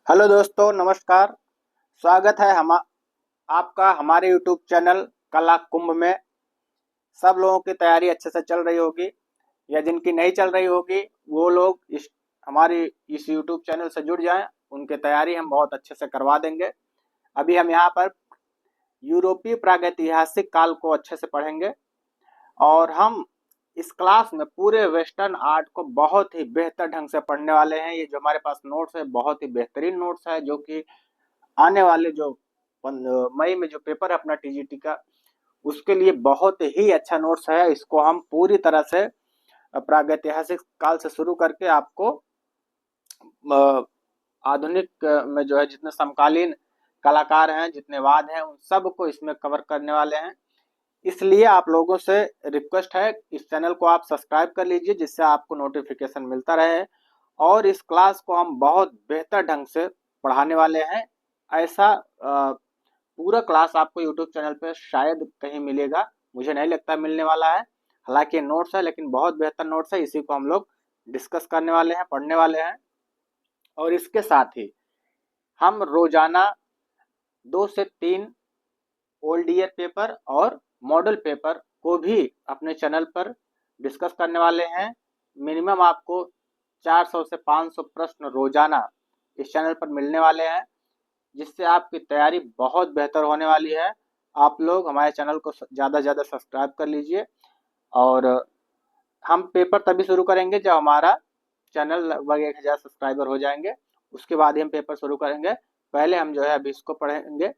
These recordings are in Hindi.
हेलो दोस्तों, नमस्कार। स्वागत है आपका हमारे यूट्यूब चैनल कला कुंभ में। सब लोगों की तैयारी अच्छे से चल रही होगी, या जिनकी नहीं चल रही होगी वो लोग इस हमारी इस यूट्यूब चैनल से जुड़ जाएं। उनकी तैयारी हम बहुत अच्छे से करवा देंगे। अभी हम यहाँ पर यूरोपीय प्रागैतिहासिक काल को अच्छे से पढ़ेंगे, और हम इस क्लास में पूरे वेस्टर्न आर्ट को बहुत ही बेहतर ढंग से पढ़ने वाले हैं। ये जो हमारे पास नोट्स है, बहुत ही बेहतरीन नोट्स है, जो कि आने वाले जो मई में जो पेपर है अपना टीजीटी का, उसके लिए बहुत ही अच्छा नोट्स है। इसको हम पूरी तरह से प्रागैतिहासिक काल से शुरू करके आपको आधुनिक में जो है जितने समकालीन कलाकार हैं, जितने वाद हैं, उन सब को इसमें कवर करने वाले हैं। इसलिए आप लोगों से रिक्वेस्ट है, इस चैनल को आप सब्सक्राइब कर लीजिए, जिससे आपको नोटिफिकेशन मिलता रहे। और इस क्लास को हम बहुत बेहतर ढंग से पढ़ाने वाले हैं। ऐसा पूरा क्लास आपको यूट्यूब चैनल पे शायद कहीं मिलेगा, मुझे नहीं लगता मिलने वाला है। हालांकि नोट्स है, लेकिन बहुत बेहतर नोट्स है। इसी को हम लोग डिस्कस करने वाले हैं, पढ़ने वाले हैं। और इसके साथ ही हम रोजाना 2 से 3 ओल्ड ईयर पेपर और मॉडल पेपर को भी अपने चैनल पर डिस्कस करने वाले हैं। मिनिमम आपको 400 से 500 प्रश्न रोजाना इस चैनल पर मिलने वाले हैं, जिससे आपकी तैयारी बहुत बेहतर होने वाली है। आप लोग हमारे चैनल को ज़्यादा से ज़्यादा सब्सक्राइब कर लीजिए। और हम पेपर तभी शुरू करेंगे जब हमारा चैनल लगभग 1000 सब्सक्राइबर हो जाएंगे। उसके बाद ही हम पेपर शुरू करेंगे। पहले हम जो है अभी इसको पढ़ेंगे,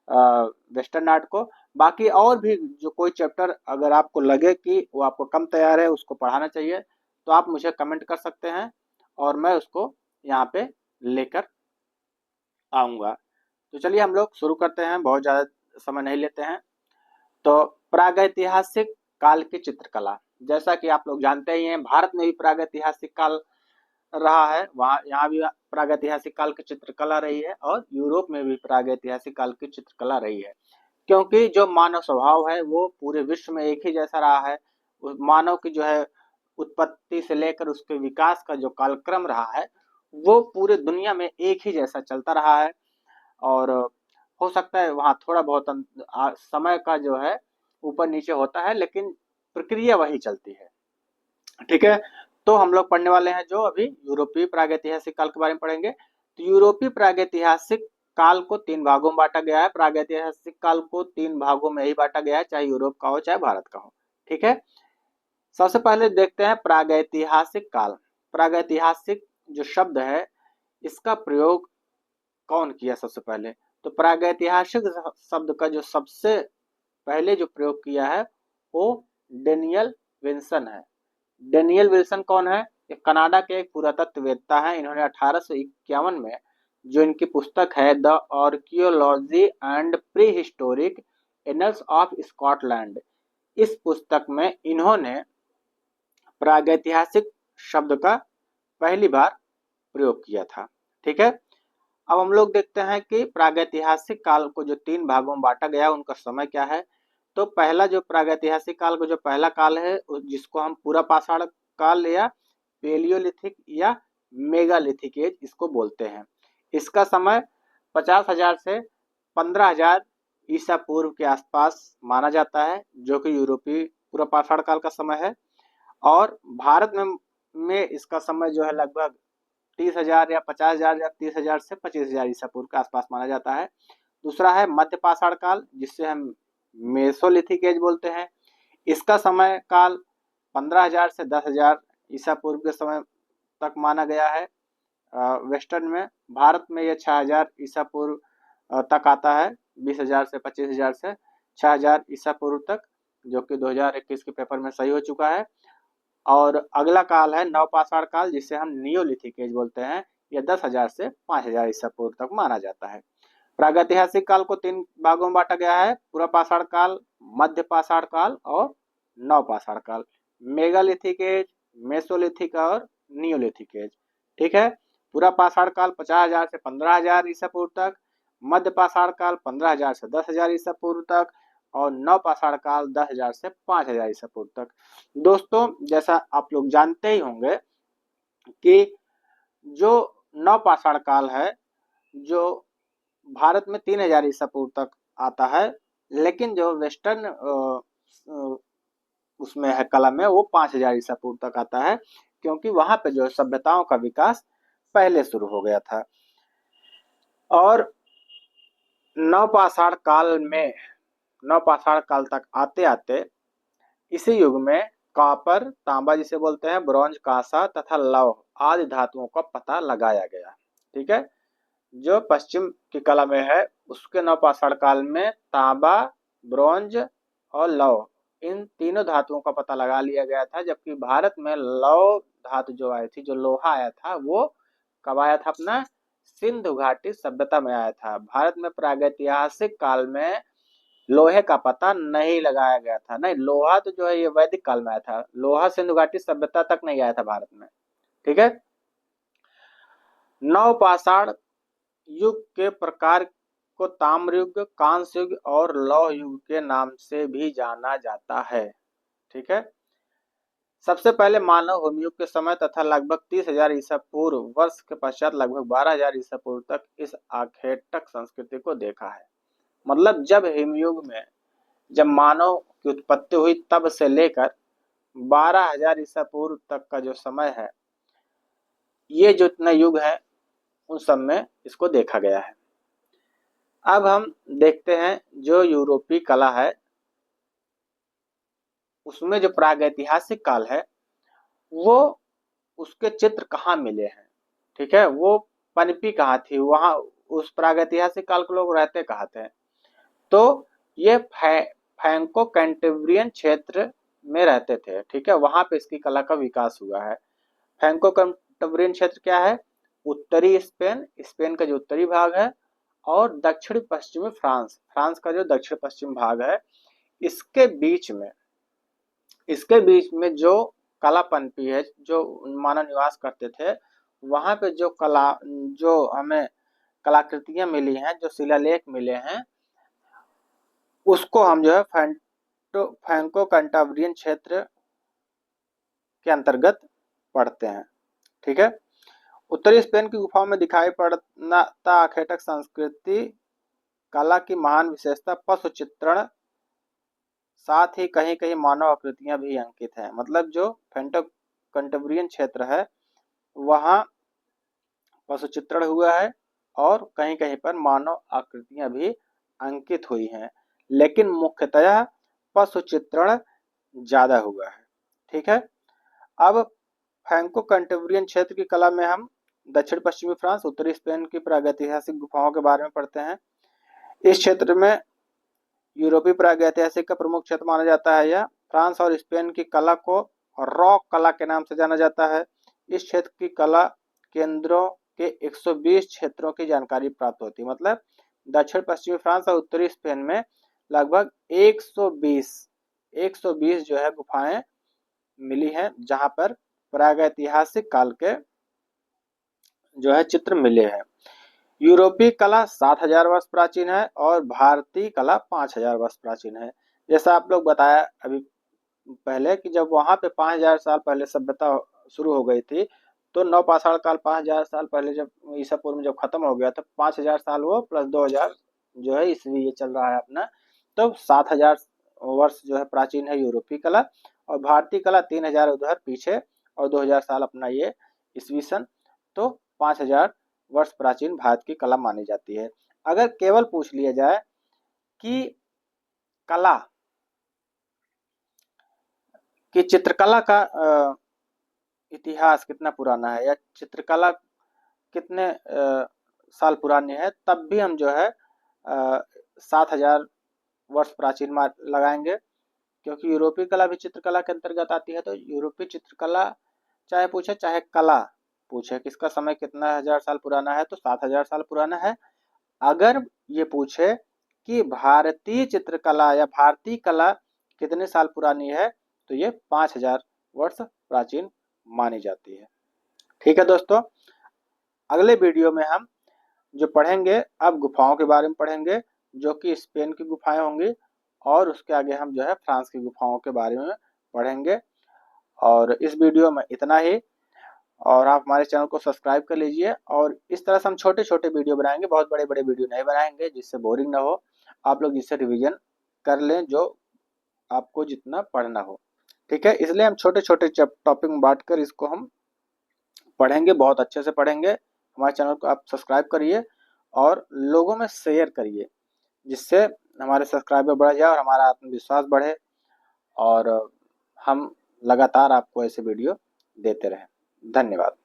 वेस्टर्न आर्ट को। बाकी और भी जो कोई चैप्टर अगर आपको लगे कि वो आपको कम तैयार है, उसको पढ़ाना चाहिए, तो आप मुझे कमेंट कर सकते हैं और मैं उसको यहाँ पे लेकर आऊँगा। तो चलिए हम लोग शुरू करते हैं, बहुत ज़्यादा समय नहीं लेते हैं। तो प्रागैतिहासिक काल की चित्रकला, जैसा कि आप लोग जानते ही हैं, भारत में भी प्रागैतिहासिक काल रहा है, वहाँ यहाँ भी प्रागैतिहासिक काल की चित्रकला रही है, और यूरोप में भी प्रागैतिहासिक काल की चित्रकला रही है। क्योंकि जो मानव स्वभाव है वो पूरे विश्व में एक ही जैसा रहा है। मानव की जो है उत्पत्ति से लेकर उसके विकास का जो कालक्रम रहा है, वो पूरे दुनिया में एक ही जैसा चलता रहा है। और हो सकता है वहाँ थोड़ा बहुत समय का जो है ऊपर नीचे होता है, लेकिन प्रक्रिया वही चलती है। ठीक है। तो हम लोग पढ़ने वाले हैं जो अभी यूरोपीय प्रागैतिहासिक काल के बारे में पढ़ेंगे। तो यूरोपीय प्रागैतिहासिक काल को 3 भागों में बांटा गया है। प्रागैतिहासिक काल को 3 भागों में ही बांटा गया है, चाहे यूरोप का हो चाहे भारत का हो। ठीक है। सबसे पहले देखते हैं प्रागैतिहासिक काल। प्रागैतिहासिक जो शब्द है, इसका प्रयोग कौन किया सबसे पहले? तो प्रागैतिहासिक शब्द का जो सबसे पहले जो प्रयोग किया है वो डेनियल विल्सन है। डेनियल विल्सन कौन है? ये कनाडा के एक पुरातत्ववेत्ता हैं। इन्होंने 1851 में जो इनकी पुस्तक है the archaeology and pre historic annuls of Scotland, इस पुस्तक में इन्होंने प्रागैतिहासिक शब्द का पहली बार प्रयोग किया था। ठीक है। अब हम लोग देखते हैं कि प्रागैतिहासिक काल को जो 3 भागों में बांटा गया उनका समय क्या है। तो पहला जो प्रागैतिहासिक काल का जो पहला काल है, जिसको हम पूरा पाषाण काल या पेलियोलिथिक या मेगालिथिक एज इसको बोलते हैं। इसका समय 50,000 से 15,000 ईसा पूर्व के आसपास माना जाता है, जो कि यूरोपीय पूरा पाषाण काल का समय है। और भारत में इसका समय जो है लगभग 30,000 या 50,000 या 30,000 से 25,000 ईसा पूर्व के आसपास माना जाता है। दूसरा है मध्य पाषाण काल, जिससे हम मेसोलिथिक एज बोलते हैं। इसका समय काल 15,000 से 10,000 ईसा पूर्व के समय तक माना गया है वेस्टर्न में। भारत में यह 6,000 ईसा पूर्व तक आता है। 20,000 से 25,000 से 6,000 ईसा पूर्व तक, जो कि 2021 के पेपर में सही हो चुका है। और अगला काल है नवपाषाण काल, जिसे हम नियोलिथिक एज बोलते हैं। यह 10,000 से 5,000 ईसा पूर्व तक माना जाता है। प्रागैतिहासिक काल को 3 भागों में बांटा गया है: पूरा पाषाण काल, मध्य पाषाण काल और नवपाषाण काल। मेगालिथिक एज, मेसोलिथिक और नियोलिथिक एज। ठीक है। पूरा पाषाण काल 50,000 से 15,000 ईसा पूर्व तक, मध्य पाषाण काल 15,000 से 10,000 ईसा पूर्व तक, और नवपाषाण काल 10,000 से 5,000 ईसा पूर्व तक। दोस्तों, जैसा आप लोग जानते ही होंगे कि जो नवपाषाण काल है जो भारत में 3000 ईसा पूर्व तक आता है, लेकिन जो वेस्टर्न उसमें है कला में वो 5000 ईसा पूर्व तक आता है, क्योंकि वहां पे जो सभ्यताओं का विकास पहले शुरू हो गया था। और नवपाषाण काल में, नवपाषाण काल तक आते आते इसी युग में कॉपर, तांबा जिसे बोलते हैं, ब्रॉन्ज, कांसा तथा लौह आदि धातुओं का पता लगाया गया। ठीक है, जो पश्चिम की कला में है उसके नवपाषाण काल में तांबा, ब्रॉन्ज और लौह, इन तीनों धातुओं का पता लगा लिया गया था। जबकि भारत में लौह धातु जो आई थी, जो लोहा आया था, वो कब आया था? अपना सिंधु घाटी सभ्यता में आया था। भारत में प्रागैतिहासिक काल में लोहे का पता नहीं लगाया गया था। नहीं, लोहा तो जो है ये वैदिक काल में आया था, लोहा सिंधु घाटी सभ्यता तक नहीं आया था भारत में। ठीक है, नवपाषाण युग के प्रकार को ताम्र युग, कांस्य युग और लौह युग के नाम से भी जाना जाता है। ठीक है, सबसे पहले मानव हिमयुग के समय तथा लगभग 30,000 ईसा पूर्व वर्ष के पश्चात लगभग 12,000 ईसा पूर्व तक इस आखेटक संस्कृति को देखा है। मतलब जब हिमयुग में जब मानव की उत्पत्ति हुई तब से लेकर 12,000 ईसा पूर्व तक का जो समय है, ये जो इतना युग है उन सब में इसको देखा गया है। अब हम देखते हैं जो यूरोपीय कला है उसमें जो प्रागैतिहासिक काल है वो उसके चित्र कहाँ मिले हैं। ठीक है, वो पनपी कहाँ थी, वहां उस प्रागैतिहासिक काल के लोग रहते कहाँ थे? तो ये फ्रैंको कैंटेब्रियन क्षेत्र में रहते थे। ठीक है, वहां पे इसकी कला का विकास हुआ है। फ्रैंको कैंटेब्रियन क्षेत्र क्या है? उत्तरी स्पेन, स्पेन का जो उत्तरी भाग है, और दक्षिण पश्चिमी फ्रांस, फ्रांस का जो दक्षिण पश्चिम भाग है, इसके बीच में जो कला पनपी है, जो मानव निवास करते थे, वहां पे जो कला, जो हमें कलाकृतियां मिली हैं, जो शिलालेख मिले हैं, उसको हम जो है फ्रैंको कैंटेब्रियन क्षेत्र के अंतर्गत पढ़ते हैं। ठीक है, उत्तरी स्पेन की गुफाओं में दिखाई पड़ता आखेटक संस्कृति कला की महान विशेषता पशु चित्रण, साथ ही कहीं कहीं मानव आकृतियां भी अंकित हैं। मतलब जो फ्रैंको कैंटेब्रियन क्षेत्र है वहां पशु चित्रण हुआ है और कहीं कहीं पर मानव आकृतियां भी अंकित हुई हैं, लेकिन मुख्यतः पशु चित्रण ज्यादा हुआ है। ठीक है, अब फ्रैंको कैंटेब्रियन क्षेत्र की कला में हम दक्षिण पश्चिमी फ्रांस, उत्तरी स्पेन की प्रागैतिहासिक गुफाओं के बारे में पढ़ते हैं। इस क्षेत्र में यूरोपीय प्रागैतिहासिक का प्रमुख क्षेत्र माना जाता है। यह फ्रांस और स्पेन की कला को रॉक कला के नाम से जाना जाता है। इस क्षेत्र की कला केंद्रों के 120 क्षेत्रों की जानकारी प्राप्त होती है। मतलब दक्षिण पश्चिमी फ्रांस और उत्तरी स्पेन में लगभग 120 जो है गुफाएं मिली हैं, जहां पर प्रागैतिहासिक काल के जो है चित्र मिले हैं। यूरोपीय कला 7,000 वर्ष प्राचीन है और भारतीय कला 5,000 वर्ष प्राचीन है। जैसा आप लोग बताया अभी पहले कि जब वहां पे 5,000 साल पहले सभ्यता शुरू हो गई थी, तो नवपाषाण काल 5,000 साल पहले जब ईसा पूर्व में जब खत्म हो गया तो 5,000 साल वो प्लस 2,000 जो है ईस्वी ये चल रहा है अपना, तो 7,000 वर्ष जो है प्राचीन है यूरोपीय कला। और भारतीय कला 3,000 उधर पीछे और 2,000 साल अपना ये ईस्वी सन, तो 5,000 वर्ष प्राचीन भारत की कला मानी जाती है। अगर केवल पूछ लिया जाए कि कला कि चित्रकला का इतिहास कितना पुराना है या चित्रकला कितने साल पुरानी है, तब भी हम जो है 7,000 वर्ष प्राचीन लगाएंगे, क्योंकि यूरोपीय कला भी चित्रकला के अंतर्गत आती है। तो यूरोपीय चित्रकला चाहे पूछे चाहे कला पूछे किसका समय कितना हजार साल पुराना है, तो 7,000 साल पुराना है। अगर ये पूछे कि भारतीय चित्रकला या भारतीय कला कितने साल पुरानी है, तो ये 5,000 वर्ष प्राचीन मानी जाती है। ठीक है दोस्तों, अगले वीडियो में हम जो पढ़ेंगे अब गुफाओं के बारे में पढ़ेंगे, जो कि स्पेन की गुफाएं होंगी, और उसके आगे हम जो है फ्रांस की गुफाओं के बारे में पढ़ेंगे। और इस वीडियो में इतना ही। और आप हमारे चैनल को सब्सक्राइब कर लीजिए। और इस तरह से हम छोटे छोटे वीडियो बनाएंगे, बहुत बड़े बड़े वीडियो नहीं बनाएंगे, जिससे बोरिंग ना हो, आप लोग जिससे रिवीजन कर लें जो आपको जितना पढ़ना हो। ठीक है, इसलिए हम छोटे छोटे टॉपिक में बांट कर इसको हम पढ़ेंगे, बहुत अच्छे से पढ़ेंगे। हमारे चैनल को आप सब्सक्राइब करिए और लोगों में शेयर करिए, जिससे हमारे सब्सक्राइबर बढ़ जाए और हमारा आत्मविश्वास बढ़े, और हम लगातार आपको ऐसे वीडियो देते रहें। धन्यवाद।